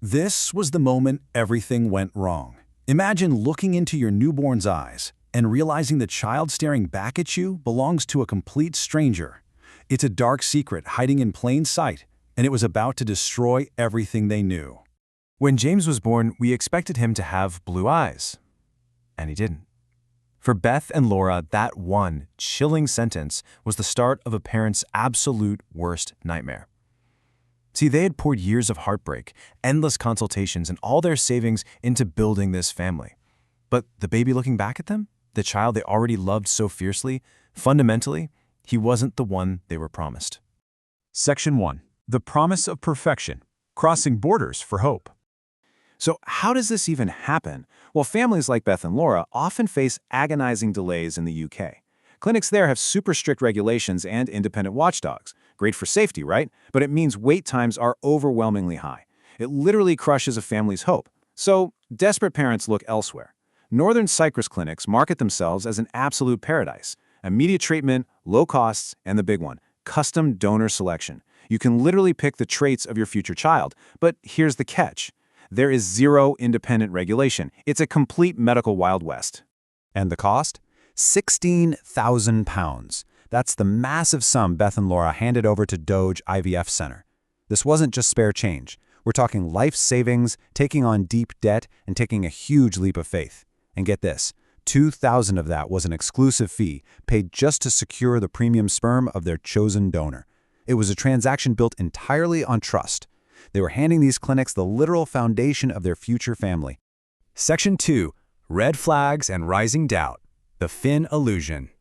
This was the moment everything went wrong. Imagine looking into your newborn's eyes and realizing the child staring back at you belongs to a complete stranger. It's a dark secret hiding in plain sight, and it was about to destroy everything they knew. When James was born, we expected him to have blue eyes. And he didn't. For Beth and Laura, that one chilling sentence was the start of a parent's absolute worst nightmare. See, they had poured years of heartbreak, endless consultations, and all their savings into building this family. But the baby looking back at them, the child they already loved so fiercely, fundamentally, he wasn't the one they were promised. Section 1. The Promise of Perfection. Crossing Borders for Hope. So how does this even happen? Well, families like Beth and Laura often face agonizing delays in the UK. Clinics there have super strict regulations and independent watchdogs. Great for safety, right? But it means wait times are overwhelmingly high. It literally crushes a family's hope. So desperate parents look elsewhere. Northern Cyprus clinics market themselves as an absolute paradise. Immediate treatment, low costs, and the big one, custom donor selection. You can literally pick the traits of your future child. But here's the catch. There is zero independent regulation. It's a complete medical Wild West. And the cost? £16,000. That's the massive sum Beth and Laura handed over to Doge IVF Center. This wasn't just spare change. We're talking life savings, taking on deep debt, and taking a huge leap of faith. And get this, $2,000 of that was an exclusive fee paid just to secure the premium sperm of their chosen donor. It was a transaction built entirely on trust. They were handing these clinics the literal foundation of their future family. Section 2. Red Flags and Rising Doubt. The Finn Illusion.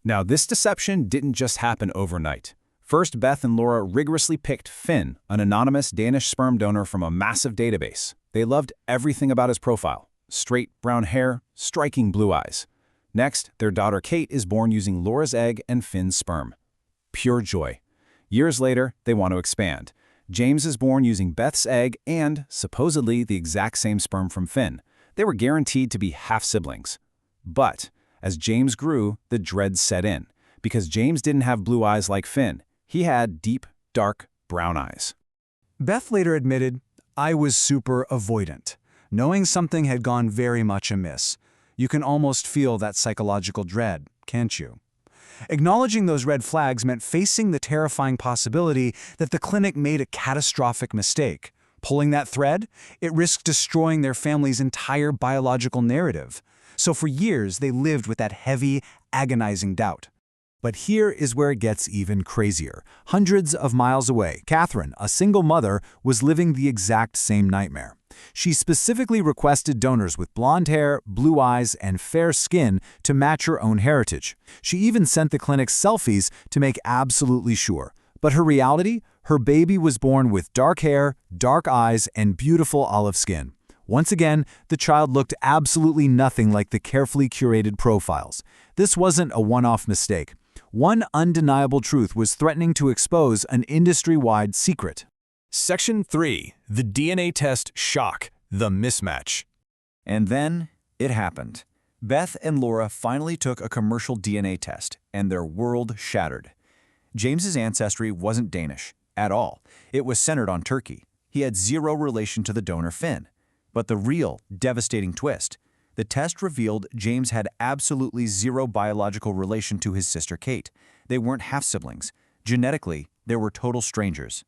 Now, this deception didn't just happen overnight. First, Beth and Laura rigorously picked Finn, an anonymous Danish sperm donor from a massive database. They loved everything about his profile. Straight brown hair, striking blue eyes. Next, their daughter Kate is born using Laura's egg and Finn's sperm. Pure joy. Years later, they want to expand. James is born using Beth's egg and, supposedly, the exact same sperm from Finn. They were guaranteed to be half-siblings. But as James grew, the dread set in, because James didn't have blue eyes like Finn. He had deep, dark, brown eyes. Beth later admitted, "I was super avoidant, knowing something had gone very much amiss. You can almost feel that psychological dread, can't you?" Acknowledging those red flags meant facing the terrifying possibility that the clinic made a catastrophic mistake. Pulling that thread, it risked destroying their family's entire biological narrative. So for years, they lived with that heavy, agonizing doubt. But here is where it gets even crazier. Hundreds of miles away, Catherine, a single mother, was living the exact same nightmare. She specifically requested donors with blonde hair, blue eyes, and fair skin to match her own heritage. She even sent the clinic selfies to make absolutely sure. But her reality? Her baby was born with dark hair, dark eyes, and beautiful olive skin. Once again, the child looked absolutely nothing like the carefully curated profiles. This wasn't a one-off mistake. One undeniable truth was threatening to expose an industry-wide secret. Section 3. The DNA Test Shock. The Mismatch. And then it happened. Beth and Laura finally took a commercial DNA test, and their world shattered. James's ancestry wasn't Danish at all. It was centered on Turkey. He had zero relation to the donor Finn. But the real, devastating twist, the test revealed James had absolutely zero biological relation to his sister Kate. They weren't half-siblings. Genetically, they were total strangers.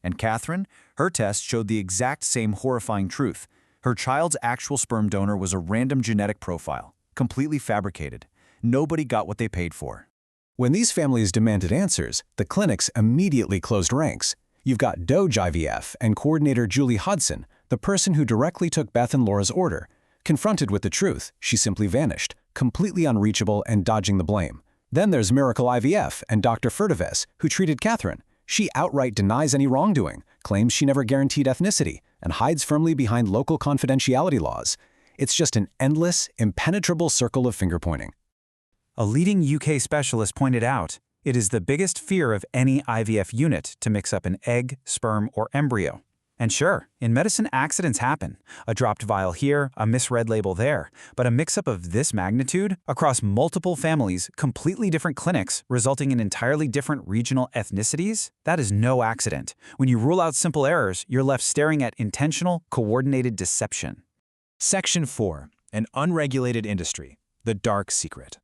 And Catherine, her test showed the exact same horrifying truth. Her child's actual sperm donor was a random genetic profile, completely fabricated. Nobody got what they paid for. When these families demanded answers, the clinics immediately closed ranks. You've got Doge IVF and coordinator Julie Hodson, the person who directly took Beth and Laura's order. Confronted with the truth, she simply vanished, completely unreachable and dodging the blame. Then there's Miracle IVF and Dr. Furtives, who treated Catherine. She outright denies any wrongdoing, claims she never guaranteed ethnicity, and hides firmly behind local confidentiality laws. It's just an endless, impenetrable circle of finger-pointing. A leading UK specialist pointed out, it is the biggest fear of any IVF unit to mix up an egg, sperm, or embryo. And sure, in medicine accidents happen. A dropped vial here, a misread label there. But a mix-up of this magnitude, across multiple families, completely different clinics, resulting in entirely different regional ethnicities, that is no accident. When you rule out simple errors, you're left staring at intentional, coordinated deception. Section 4. An unregulated industry. The dark secret.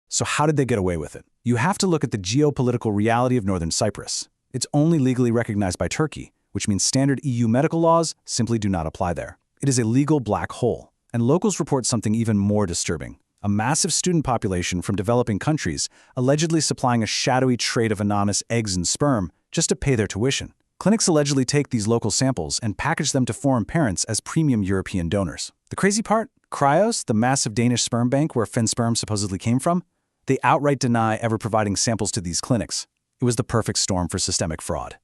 So how did they get away with it? You have to look at the geopolitical reality of northern Cyprus. It's only legally recognized by Turkey, which means standard EU medical laws simply do not apply there. It is a legal black hole, and locals report something even more disturbing. A massive student population from developing countries allegedly supplying a shadowy trade of anonymous eggs and sperm just to pay their tuition. Clinics allegedly take these local samples and package them to foreign parents as premium European donors. The crazy part? Cryos, the massive Danish sperm bank where Finn's sperm supposedly came from, they outright deny ever providing samples to these clinics. It was the perfect storm for systemic fraud.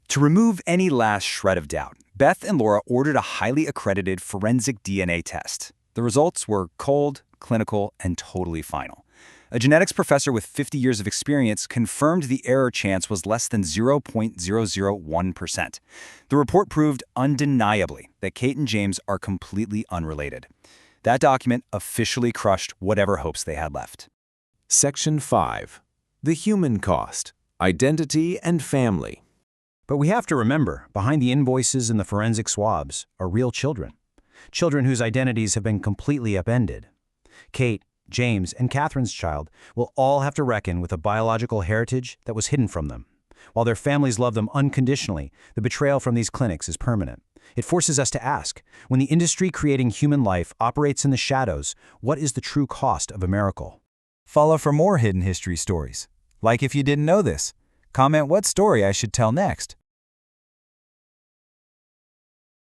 To remove any last shred of doubt, Beth and Laura ordered a highly accredited forensic DNA test. The results were cold, clinical, and totally final. A genetics professor with 50 years of experience confirmed the error chance was less than 0.001%. The report proved undeniably that Kate and James are completely unrelated. That document officially crushed whatever hopes they had left. Section 5. The human cost, identity, and family. But we have to remember, behind the invoices and the forensic swabs are real children. Children whose identities have been completely upended. Kate, James, and Catherine's child will all have to reckon with a biological heritage that was hidden from them. While their families love them unconditionally, the betrayal from these clinics is permanent. It forces us to ask, when the industry creating human life operates in the shadows, what is the true cost of a miracle? Follow for more hidden history stories. Like if you didn't know this. Comment what story I should tell next.